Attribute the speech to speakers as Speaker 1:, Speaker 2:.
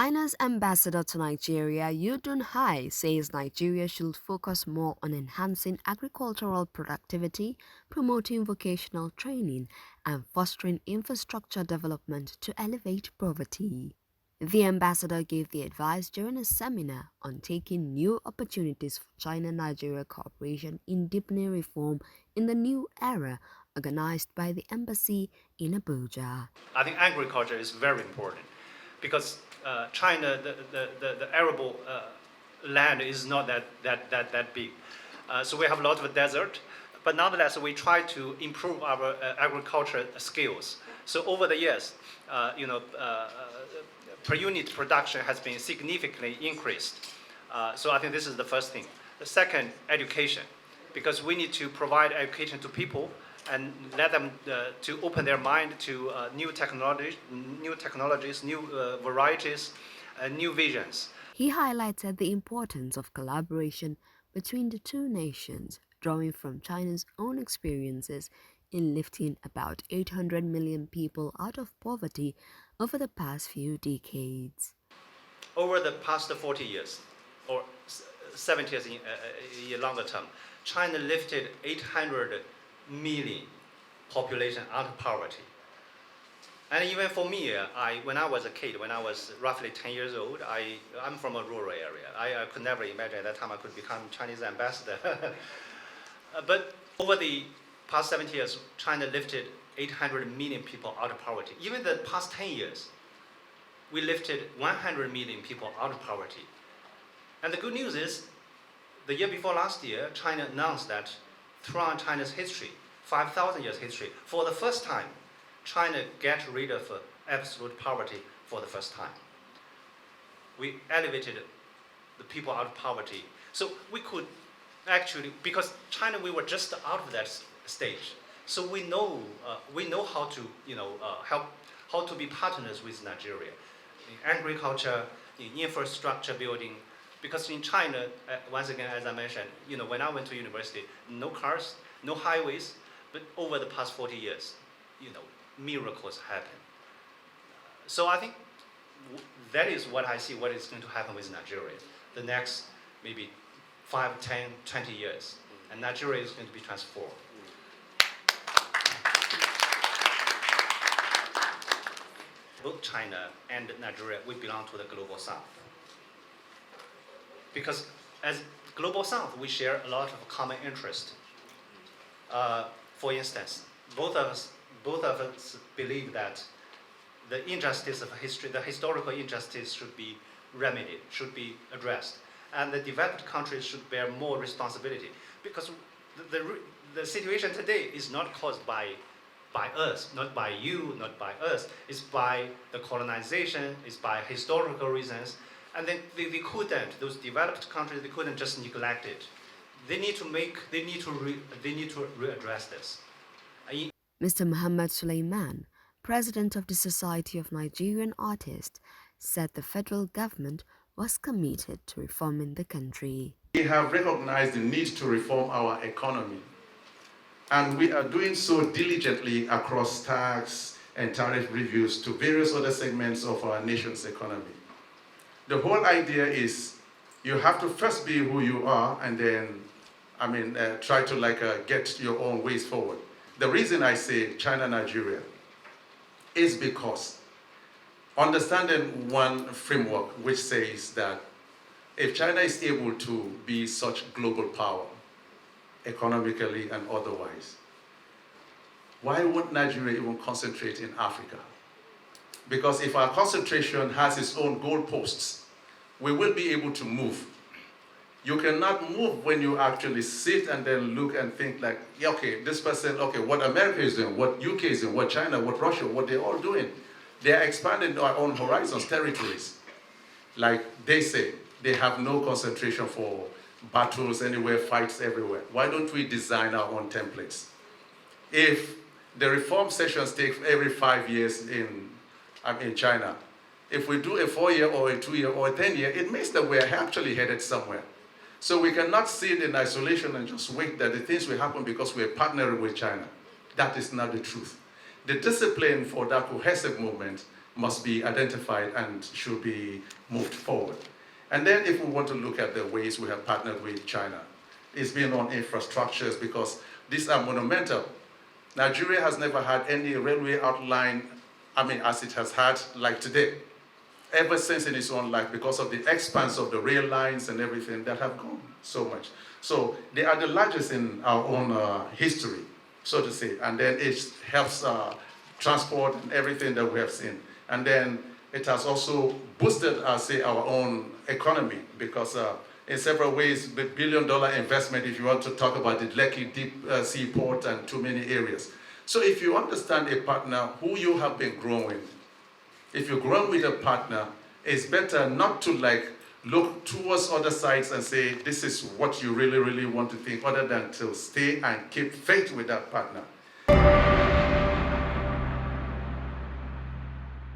Speaker 1: China's ambassador to Nigeria, Dunhai, says Nigeria should focus more on enhancing agricultural productivity, promoting vocational training, and fostering infrastructure development to elevate poverty. The ambassador gave the advice during a seminar on taking new opportunities for China-Nigeria cooperation in deepening reform in the new era, organized by the embassy in Abuja.
Speaker 2: I think agriculture is very important because China, the arable land is not that big. So we have a lot of desert, but nonetheless we try to improve our agriculture skills. So over the years, per unit production has been significantly increased. So I think this is the first thing. The second, education, because we need to provide education to people and let them to open their mind to new technologies, new varieties, new visions.
Speaker 1: He highlighted the importance of collaboration between the two nations, drawing from China's own experiences in lifting about 800 million people out of poverty over the past few decades.
Speaker 2: Over the past 40 years, or 70 years in longer term, China lifted 800 million population out of poverty. And even for me, when I was a kid, when I was roughly 10 years old, I'm from a rural area. I could never imagine at that time I could become Chinese ambassador. But over the past 70 years, China lifted 800 million people out of poverty. Even the past 10 years, we lifted 100 million people out of poverty. And the good news is, the year before last year, China announced that throughout China's history, 5,000 years history, for the first time, China get rid of absolute poverty for the first time. We elevated the people out of poverty. So we could actually, because China, we were just out of that stage. So we know how to help, how to be partners with Nigeria in agriculture, in infrastructure building. Because in China, once again, as I mentioned, when I went to university, no cars, no highways, but over the past 40 years, miracles happen. So I think that is what I see, what is going to happen with Nigeria. The next maybe 5, 10, 20 years, and Nigeria is going to be transformed. Both China and Nigeria, we belong to the Global South. Because as Global South, we share a lot of common interest. For instance, both of us believe that the injustice of history, the historical injustice should be remedied, should be addressed. And the developed countries should bear more responsibility. Because the situation today is not caused by us, not by you, not by us. It's by the colonization, it's by historical reasons. And then they couldn't, those developed countries, they couldn't just neglect it. They need to readdress this.
Speaker 1: Mr. Muhammad Suleiman, president of the Society of Nigerian Artists, said the federal government was committed to reforming the country.
Speaker 3: We have recognized the need to reform our economy, and we are doing so diligently across tax and tariff reviews to various other segments of our nation's economy. The whole idea is you have to first be who you are and then, try to get your own ways forward. The reason I say China-Nigeria is because understanding one framework which says that if China is able to be such global power, economically and otherwise, why won't Nigeria even concentrate in Africa? Because if our concentration has its own goalposts, we will be able to move. You cannot move when you actually sit and then look and think like, yeah, okay, this person, okay, what America is doing, what UK is doing, what China, what Russia, what they're all doing. They're expanding our own horizons, territories. Like they say, they have no concentration for battles anywhere, fights everywhere. Why don't we design our own templates? If the reform sessions take every 5 years in China, if we do a 4-year or a 2-year or a 10-year, it means that we're actually headed somewhere. So we cannot sit in isolation and just wait that the things will happen because we're partnering with China. That is not the truth. The discipline for that cohesive movement must be identified and should be moved forward. And then if we want to look at the ways we have partnered with China, it's been on infrastructures because these are monumental. Nigeria has never had any railway outline, as it has had like today, ever since in its own life, because of the expanse of the rail lines and everything that have gone so much. So they are the largest in our own history, so to say. And then it helps transport and everything that we have seen. And then it has also boosted, our own economy because in several ways, the billion-dollar investment, if you want to talk about the Lekki deep sea port and too many areas. So if you understand a partner who you have been growing, if you're growing with a partner, it's better not to look towards other sides and say, this is what you really, really want to think, other than to stay and keep faith with that partner.